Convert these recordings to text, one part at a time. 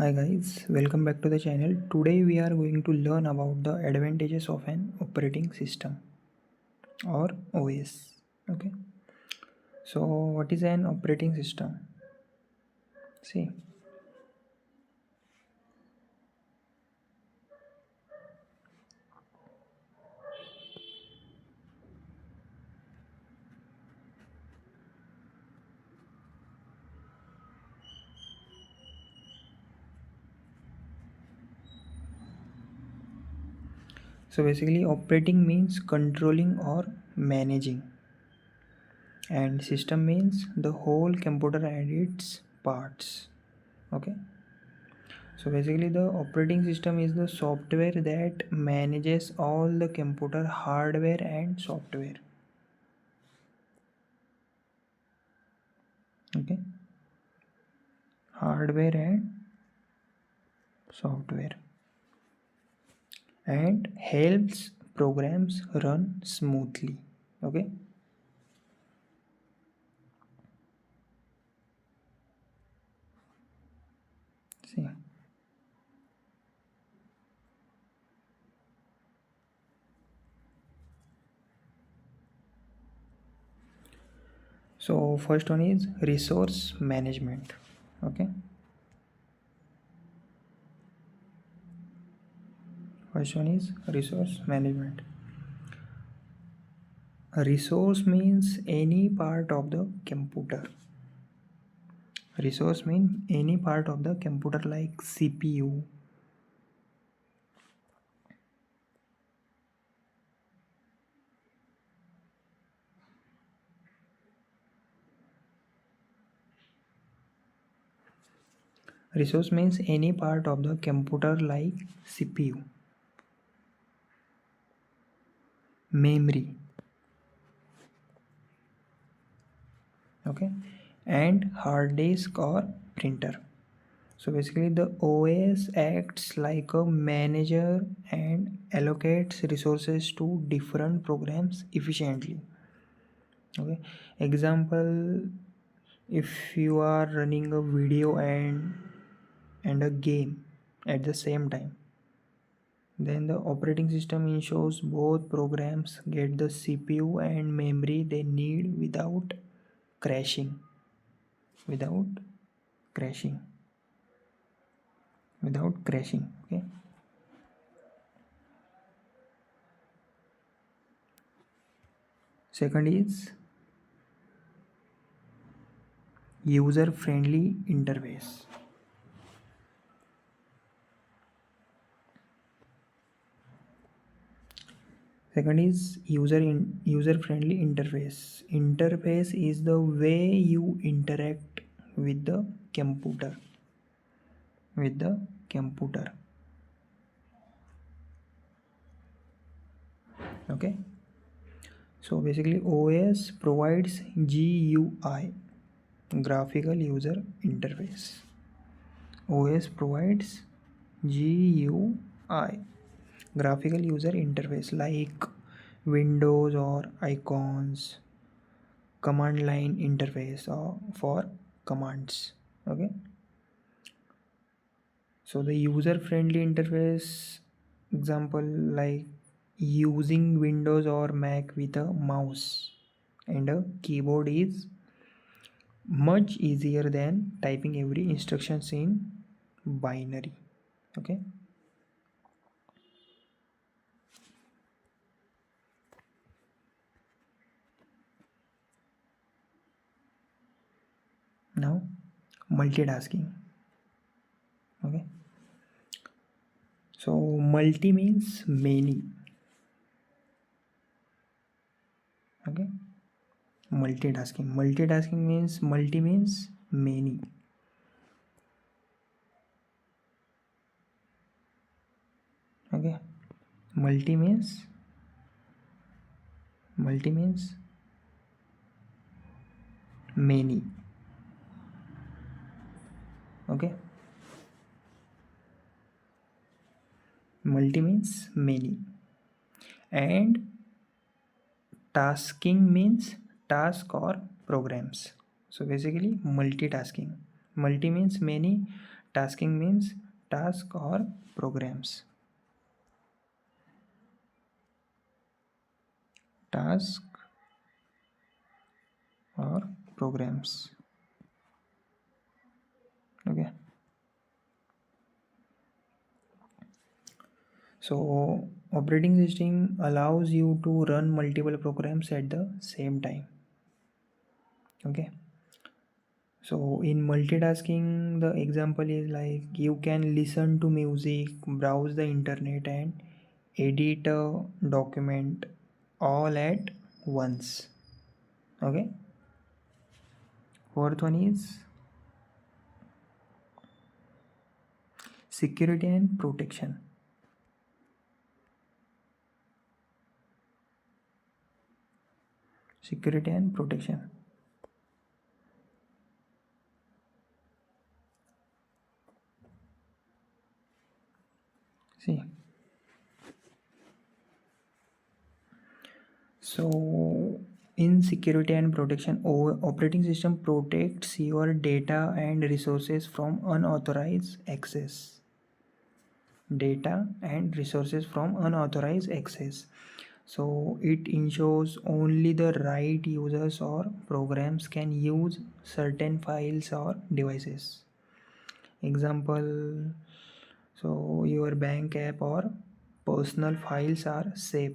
Hi guys, welcome back to the channel. Today we are going to learn about the advantages of an operating system or OS. Okay, so what is an operating system? See, so basically, operating means controlling or managing, and system means the whole computer and its parts. Okay, so basically, the operating system is the software that manages all the computer hardware and software. Okay, hardware and software, and helps programs run smoothly. Okay, see, so first one is resource management. Okay, first one is resource management. A resource means any part of the computer. Resource means any part of the computer like CPU. Resource means any part of the computer like CPU, memory, okay, and hard disk or printer. So basically the OS acts like a manager and allocates resources to different programs efficiently. Okay, example, if you are running a video and a game at the same time, then the operating system ensures both programs get the CPU and memory they need crashing without crashing without crashing. Okay, second is user friendly interface. Second is user friendly interface is the way you interact with the computer with the computer. Okay, so basically OS provides GUI, graphical user interface. OS provides GUI, graphical user interface, like windows or icons, command line interface or for commands. Okay, so the user friendly interface example, like using Windows or Mac with a mouse and a keyboard is much easier than typing every instructions in binary. Okay, now multitasking. Okay, so multi means many. Okay, multitasking means multi means many. Okay, multi means multi means many. Okay, multi means many, and tasking means task or programs. So basically multitasking, multi means many, Tasking means task or programs. Task or programs. Okay. So operating system allows you to run multiple programs at the same time. Okay. So in multitasking, the example is like you can listen to music, browse the internet, and edit a document all at once. Okay. Fourth one is security and protection. Security and protection. See, so in security and protection, operating system protects your data and resources from unauthorized access. Data and resources from unauthorized access. So it ensures only the right users or programs can use certain files or devices. Example, so your bank app or personal files are safe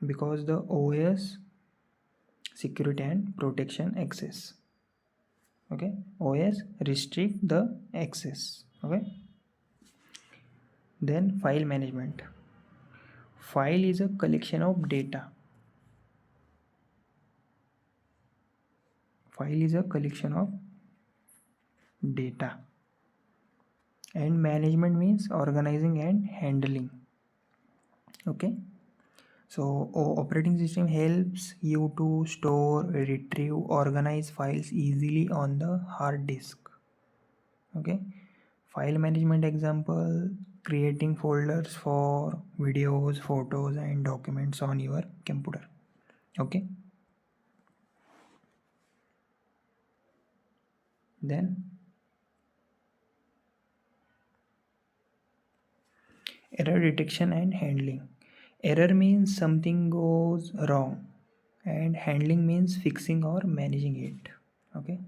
because the OS security and protection access. Okay, OS restrict the access. Okay, then file management. File is a collection of data. File is a collection of data, and management means organizing and handling. Okay, so operating system helps you to store, retrieve, organize files easily on the hard disk. Okay, file management example, creating folders for videos, photos, and documents on your computer. Okay, then error detection and handling. Error means something goes wrong, and handling means fixing or managing it. Okay,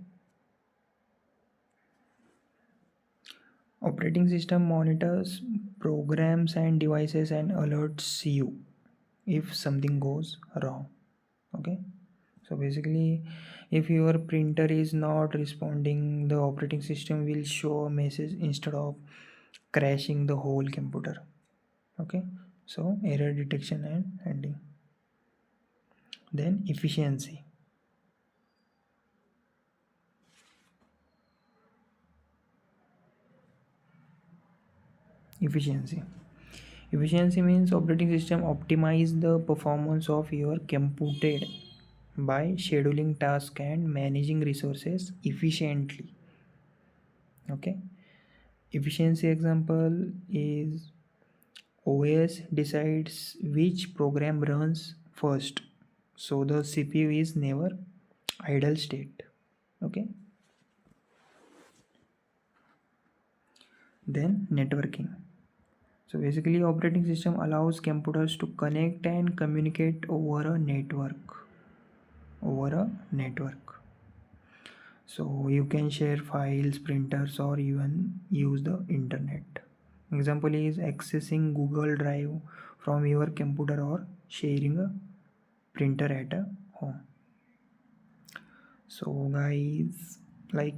operating system monitors programs and devices and alerts you if something goes wrong. Okay, so basically if your printer is not responding, the operating system will show a message instead of crashing the whole computer. Okay, so error detection and handling. Then efficiency. Efficiency. Efficiency means operating system optimize the performance of your computer by scheduling tasks and managing resources efficiently. Okay. Efficiency example is OS decides which program runs first. So the CPU is never idle state. Okay. Then networking. So basically operating system allows computers to connect and communicate over a network. Over a network. So you can share files, printers, or even use the internet. Example is accessing Google Drive from your computer or sharing a printer at a home. So guys, like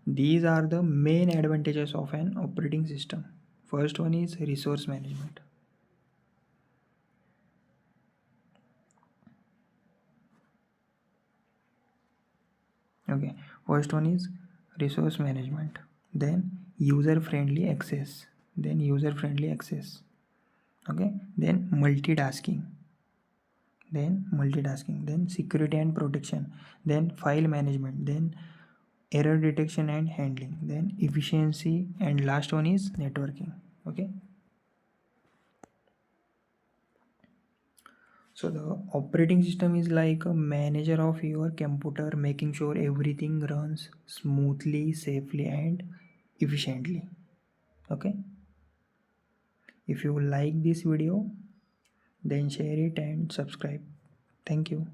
these are the main advantages of an operating system. First one is resource management. Okay, first one is resource management, then user friendly access, okay, then multitasking, then security and protection, then file management, then error detection and handling, then efficiency, and last one is networking. Okay, So the operating system is like a manager of your computer, making sure everything runs smoothly, safely, and efficiently. Okay, if you like this video, then share it and subscribe. Thank you.